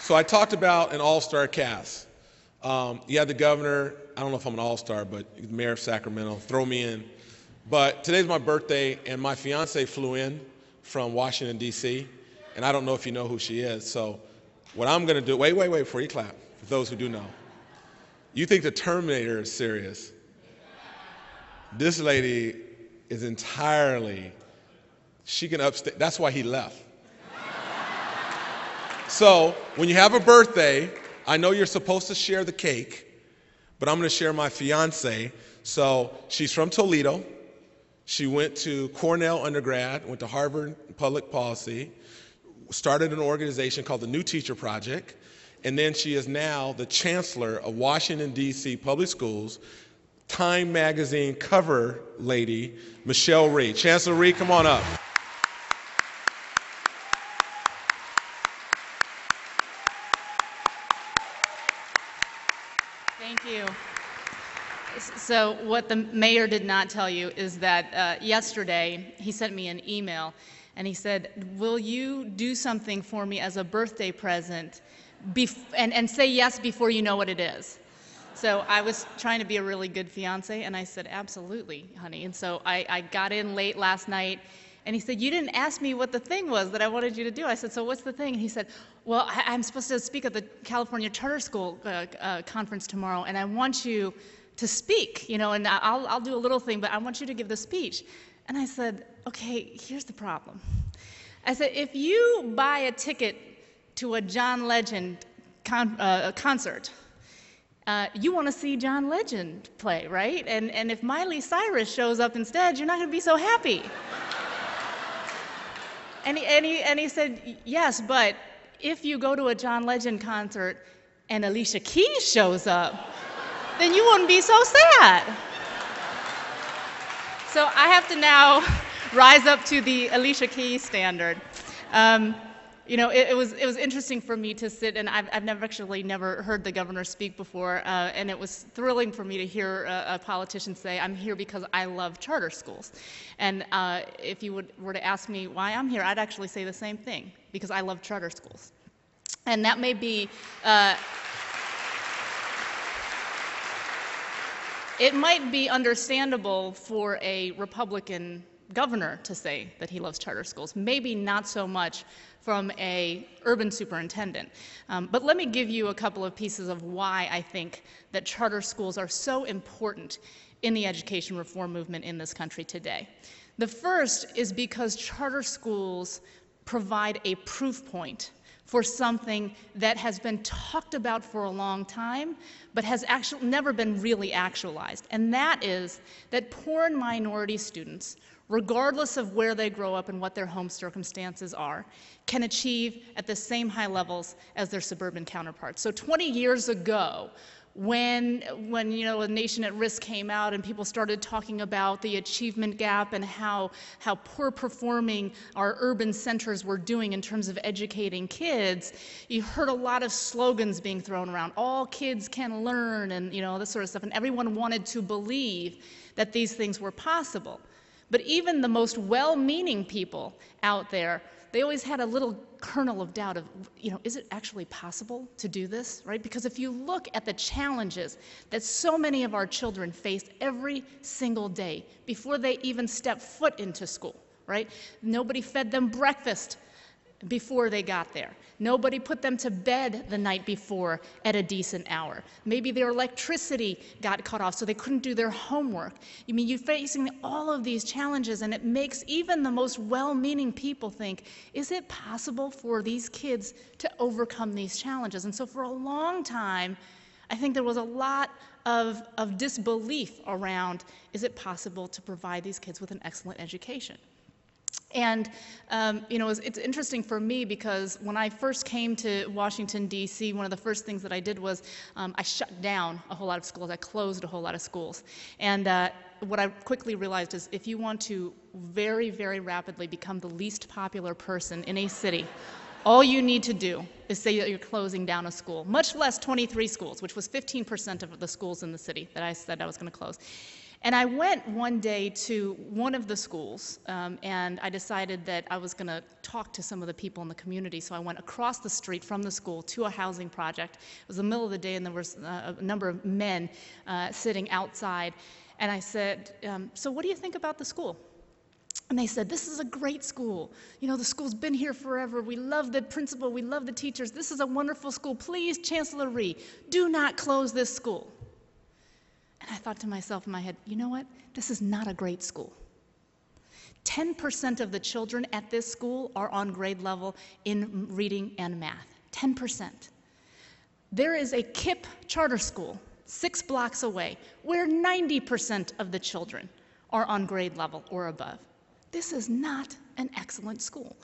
So I talked about an all-star cast. You had the governor, I don't know if I'm an all-star, but the mayor of Sacramento, throw me in. But today's my birthday, and my fiance flew in from Washington, D.C., and I don't know if you know who she is. So what I'm going to do, wait, before you clap, for those who do know. You think the Terminator is serious. This lady is entirely, she can upstate, that's why he left. So when you have a birthday, I know you're supposed to share the cake, but I'm going to share my fiance. So she's from Toledo. She went to Cornell undergrad, went to Harvard Public Policy, started an organization called the New Teacher Project, and then she is now the chancellor of Washington, D.C. Public Schools, Time Magazine cover lady, Michelle Rhee. Chancellor Rhee, come on up. Thank you. So what the mayor did not tell you is that yesterday he sent me an email and he said, will you do something for me as a birthday present and say yes before you know what it is? So I was trying to be a really good fiance and I said, absolutely, honey. And so I got in late last night and he said, you didn't ask me what the thing was that I wanted you to do. I said, so what's the thing? And he said, well, I'm supposed to speak at the California Charter School conference tomorrow, and I want you to speak, you know, and I'll do a little thing, but I want you to give the speech. And I said, okay, here's the problem. I said, if you buy a ticket to a John Legend concert, you want to see John Legend play, right? And if Miley Cyrus shows up instead, you're not going to be so happy. And he said, yes, but if you go to a John Legend concert and Alicia Keys shows up, then you wouldn't be so sad. So I have to now rise up to the Alicia Keys standard. You know, it was interesting for me to sit, and I've never heard the governor speak before, and it was thrilling for me to hear a politician say, I'm here because I love charter schools. And if you were to ask me why I'm here, I'd actually say the same thing, because I love charter schools. And that may be, it might be understandable for a Republican governor to say that he loves charter schools, maybe not so much from a urban superintendent. But let me give you a couple of pieces of why I think that charter schools are so important in the education reform movement in this country today. The first is because charter schools provide a proof point for something that has been talked about for a long time, but has actually never been really actualized. And that is that poor and minority students, regardless of where they grow up and what their home circumstances are, can achieve at the same high levels as their suburban counterparts. So 20 years ago, when you know, A Nation at Risk came out and people started talking about the achievement gap and how poor performing our urban centers were doing in terms of educating kids, you heard a lot of slogans being thrown around. All kids can learn, and you know, this sort of stuff, and everyone wanted to believe that these things were possible. But even the most well-meaning people out there, they always had a little kernel of doubt of, you know, is it actually possible to do this, right? Because if you look at the challenges that so many of our children face every single day before they even step foot into school, right? Nobody fed them breakfast before they got there. Nobody put them to bed the night before at a decent hour. Maybe their electricity got cut off so they couldn't do their homework. I mean, you're facing all of these challenges, and it makes even the most well-meaning people think, is it possible for these kids to overcome these challenges? And so for a long time, I think there was a lot of disbelief around, is it possible to provide these kids with an excellent education? And you know, it's interesting for me because when I first came to Washington, D.C., one of the first things that I did was I shut down a whole lot of schools. I closed a whole lot of schools. And what I quickly realized is if you want to very, very rapidly become the least popular person in a city, all you need to do is say that you're closing down a school, much less 23 schools, which was 15% of the schools in the city that I said I was going to close. And I went one day to one of the schools, and I decided that I was going to talk to some of the people in the community. So I went across the street from the school to a housing project. It was the middle of the day, and there was a number of men sitting outside. And I said, so what do you think about the school? And they said, this is a great school. You know, the school's been here forever. We love the principal. We love the teachers. This is a wonderful school. Please, Chancellor Rhee, do not close this school. And I thought to myself in my head, you know what? This is not a great school. 10% of the children at this school are on grade level in reading and math. 10%. There is a KIPP charter school 6 blocks away where 90% of the children are on grade level or above. This is not an excellent school.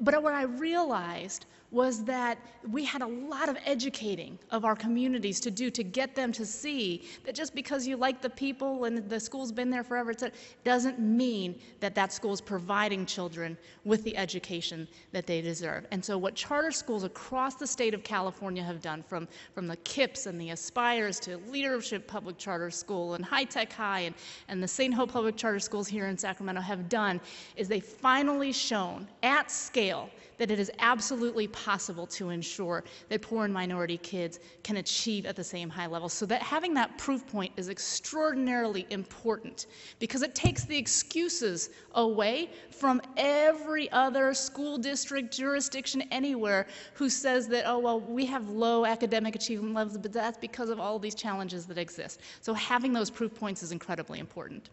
But what I realized was that we had a lot of educating of our communities to do to get them to see that just because you like the people and the school's been there forever, doesn't mean that that school is providing children with the education that they deserve. And so what charter schools across the state of California have done, from the KIPPs and the Aspires to Leadership Public Charter School and High Tech High and the St. Hope Public Charter Schools here in Sacramento have done, is they've finally shown at scale that it is absolutely possible to ensure that poor and minority kids can achieve at the same high level. So that having that proof point is extraordinarily important because it takes the excuses away from every other school district, jurisdiction, anywhere who says that, oh, well, we have low academic achievement levels, but that's because of all these challenges that exist. So having those proof points is incredibly important.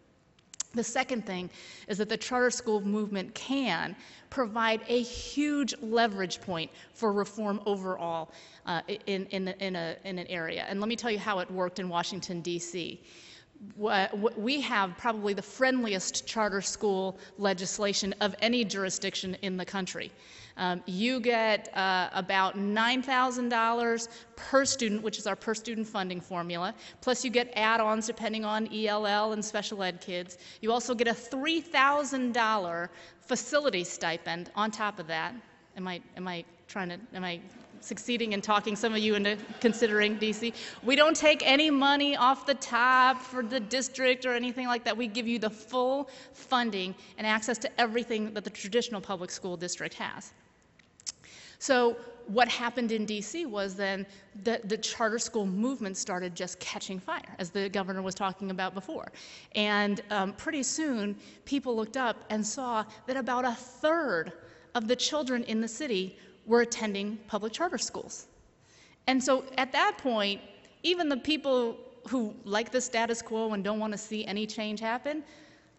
The second thing is that the charter school movement can provide a huge leverage point for reform overall in an area. And let me tell you how it worked in Washington, D.C. We have probably the friendliest charter school legislation of any jurisdiction in the country. You get about $9,000 per student, which is our per student funding formula, plus you get add-ons depending on ELL and special ed kids. You also get a $3,000 facility stipend on top of that. Am I succeeding in talking some of you into considering DC? We don't take any money off the top for the district or anything like that. We give you the full funding and access to everything that the traditional public school district has. So what happened in DC was then the charter school movement started just catching fire, as the governor was talking about before. And pretty soon, people looked up and saw that about 1/3 of the children in the city were attending public charter schools. And so at that point, even the people who like the status quo and don't want to see any change happen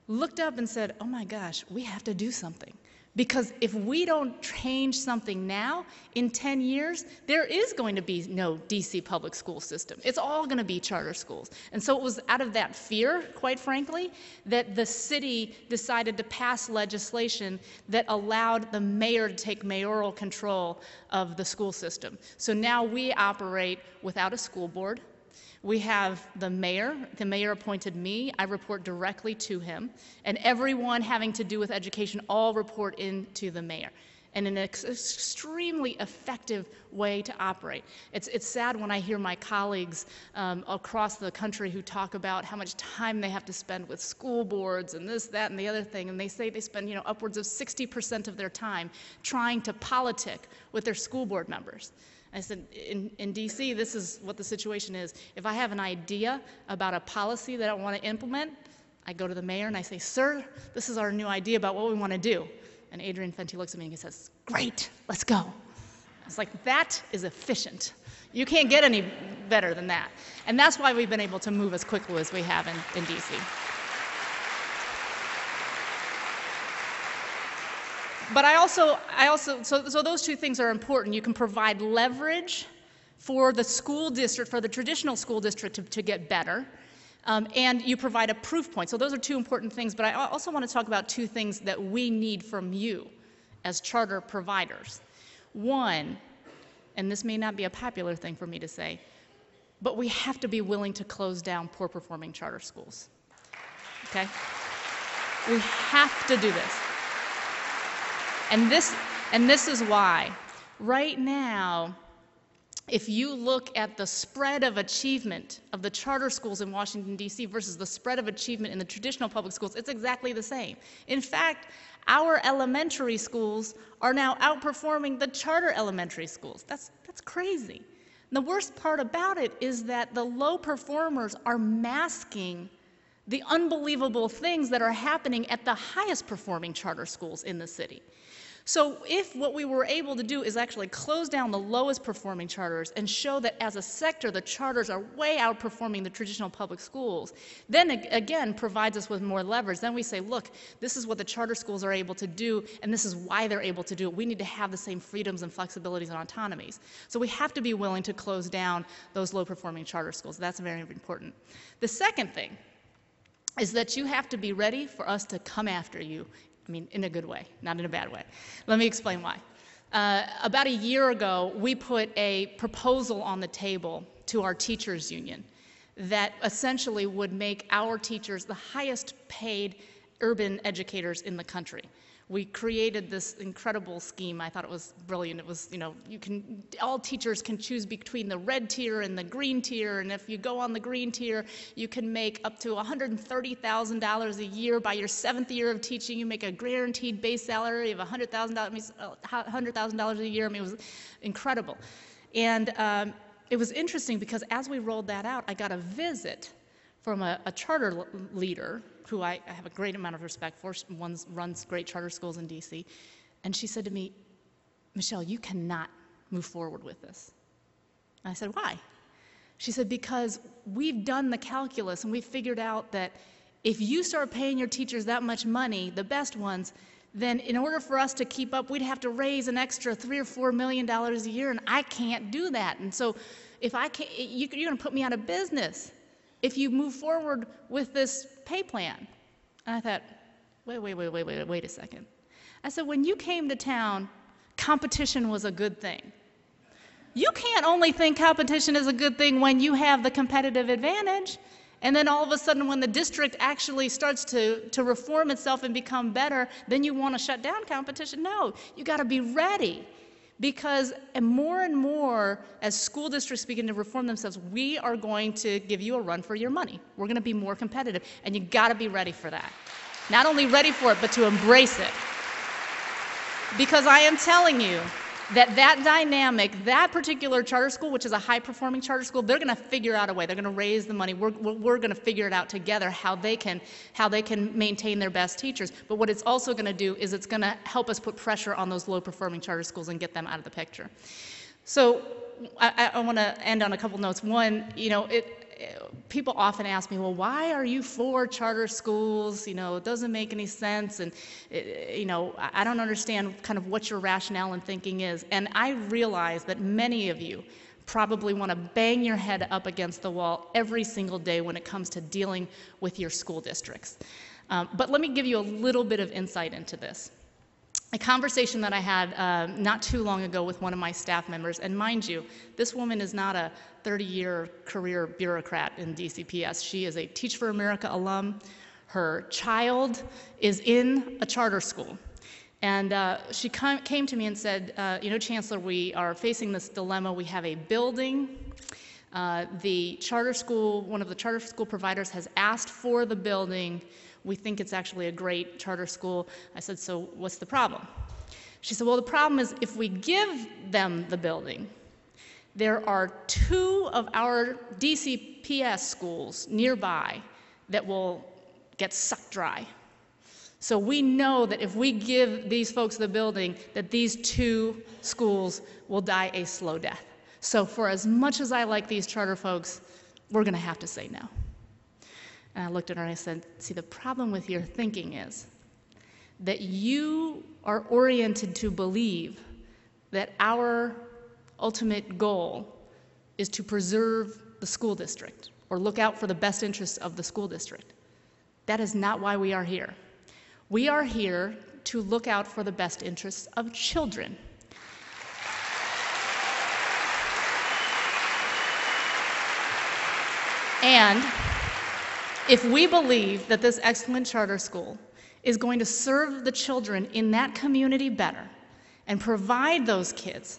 looked up and said, oh my gosh, we have to do something. Because if we don't change something now, in 10 years, there is going to be no DC public school system. It's all going to be charter schools. And so it was out of that fear, quite frankly, that the city decided to pass legislation that allowed the mayor to take mayoral control of the school system. So now we operate without a school board. We have the mayor appointed me, I report directly to him, and everyone having to do with education all report into the mayor, and an extremely effective way to operate. It's sad when I hear my colleagues across the country who talk about how much time they have to spend with school boards and this, that, and the other thing, and they say they spend upwards of 60% of their time trying to politic with their school board members. I said, in DC, this is what the situation is. If I have an idea about a policy that I want to implement, I go to the mayor and I say, sir, this is our new idea about what we want to do. And Adrian Fenty looks at me and he says, great, let's go. I was like, that is efficient. You can't get any better than that. And that's why we've been able to move as quickly as we have in DC. But so those two things are important. You can provide leverage for the school district, for the traditional school district to get better, and you provide a proof point. So those are two important things, but I also want to talk about two things that we need from you as charter providers. One, and this may not be a popular thing for me to say, but we have to be willing to close down poor performing charter schools, okay? We have to do this. And this is why. Right now, if you look at the spread of achievement of the charter schools in Washington, D.C. versus the spread of achievement in the traditional public schools, it's exactly the same. In fact, our elementary schools are now outperforming the charter elementary schools. That's crazy. And the worst part about it is that the low performers are masking the unbelievable things that are happening at the highest performing charter schools in the city. So if what we were able to do is actually close down the lowest performing charters and show that as a sector the charters are way outperforming the traditional public schools, then again provides us with more leverage. Then we say, look, this is what the charter schools are able to do, and this is why they're able to do it. We need to have the same freedoms and flexibilities and autonomies. So we have to be willing to close down those low performing charter schools. That's very important. The second thing is that you have to be ready for us to come after you. I mean, in a good way, not in a bad way. Let me explain why. About a year ago, we put a proposal on the table to our teachers union that essentially would make our teachers the highest paid urban educators in the country. We created this incredible scheme. I thought it was brilliant. It was, all teachers can choose between the red tier and the green tier, and if you go on the green tier, you can make up to $130,000 a year. By your 7th year of teaching, you make a guaranteed base salary of $100,000 a year. I mean, it was incredible. And it was interesting because as we rolled that out, I got a visit from a charter leader who I have a great amount of respect for. Runs great charter schools in D.C. And she said to me, Michelle, you cannot move forward with this. And I said, why? She said, because we've done the calculus and we've figured out that if you start paying your teachers that much money, the best ones, then in order for us to keep up, we'd have to raise an extra $3 or $4 million a year, and I can't do that. And so if I can't, you're going to put me out of business if you move forward with this pay plan. And I thought, wait a second. I said, when you came to town, competition was a good thing. You can't only think competition is a good thing when you have the competitive advantage, and then all of a sudden when the district actually starts to reform itself and become better, then you want to shut down competition. No, you got to be ready. Because and more, as school districts begin to reform themselves, we are going to give you a run for your money. We're going to be more competitive, and you got to be ready for that. Not only ready for it, but to embrace it. Because I am telling you that dynamic, that particular charter school, which is a high-performing charter school, they're going to figure out a way. They're going to raise the money. We're going to figure it out together how they can maintain their best teachers. But what it's also going to do is it's going to help us put pressure on those low-performing charter schools and get them out of the picture. So I want to end on a couple notes. One, people often ask me, well, why are you for charter schools? It doesn't make any sense, and I don't understand kind of what your rationale and thinking is. And I realize that many of you probably want to bang your head up against the wall every single day when it comes to dealing with your school districts. But let me give you a little bit of insight into this. A conversation that I had not too long ago with one of my staff members, and mind you, this woman is not a 30-year career bureaucrat in DCPS. She is a Teach for America alum. Her child is in a charter school. And she came to me and said, Chancellor, we are facing this dilemma. We have a building. The charter school, one of the charter school providers has asked for the building. We think it's actually a great charter school. I said, so what's the problem? She said, well, the problem is if we give them the building, there are 2 of our DCPS schools nearby that will get sucked dry. So we know that if we give these folks the building, that these 2 schools will die a slow death. So for as much as I like these charter folks, we're going to have to say no. And I looked at her and I said, see, the problem with your thinking is that you are oriented to believe that our ultimate goal is to preserve the school district or look out for the best interests of the school district. That is not why we are here. We are here to look out for the best interests of children. And if we believe that this excellent charter school is going to serve the children in that community better and provide those kids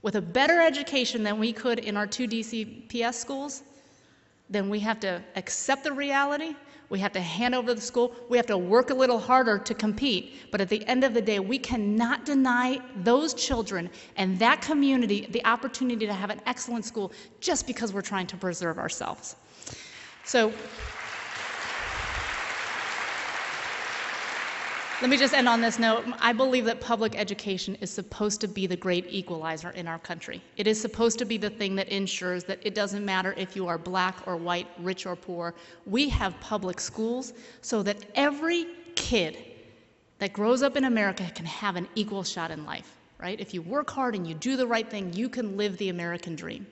with a better education than we could in our 2 DCPS schools, then we have to accept the reality, we have to hand over the school, we have to work a little harder to compete, but at the end of the day, we cannot deny those children and that community the opportunity to have an excellent school just because we're trying to preserve ourselves. So, let me just end on this note. I believe that public education is supposed to be the great equalizer in our country. It is supposed to be the thing that ensures that it doesn't matter if you are black or white, rich or poor. We have public schools so that every kid that grows up in America can have an equal shot in life, right? If you work hard and you do the right thing, you can live the American dream.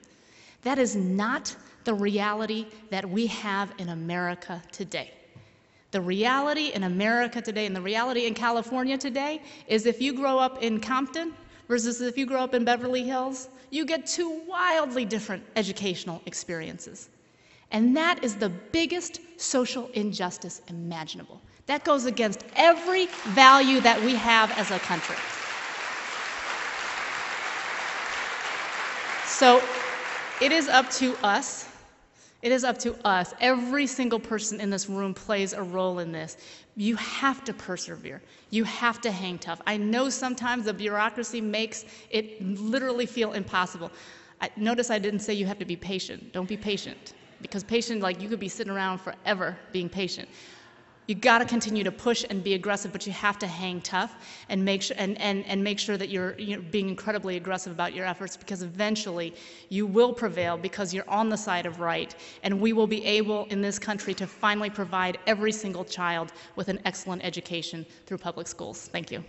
That is not the reality that we have in America today. The reality in America today and the reality in California today is if you grow up in Compton versus if you grow up in Beverly Hills, you get two wildly different educational experiences. And that is the biggest social injustice imaginable. That goes against every value that we have as a country. So it is up to us. It is up to us. Every single person in this room plays a role in this. You have to persevere. You have to hang tough. I know sometimes the bureaucracy makes it literally feel impossible. Notice I didn't say you have to be patient. Don't be patient. Because patient, like you could be sitting around forever being patient. You got to continue to push and be aggressive, but you have to hang tough and make sure and make sure that you're being incredibly aggressive about your efforts, because eventually you will prevail because you're on the side of right, and we will be able in this country to finally provide every single child with an excellent education through public schools. Thank you.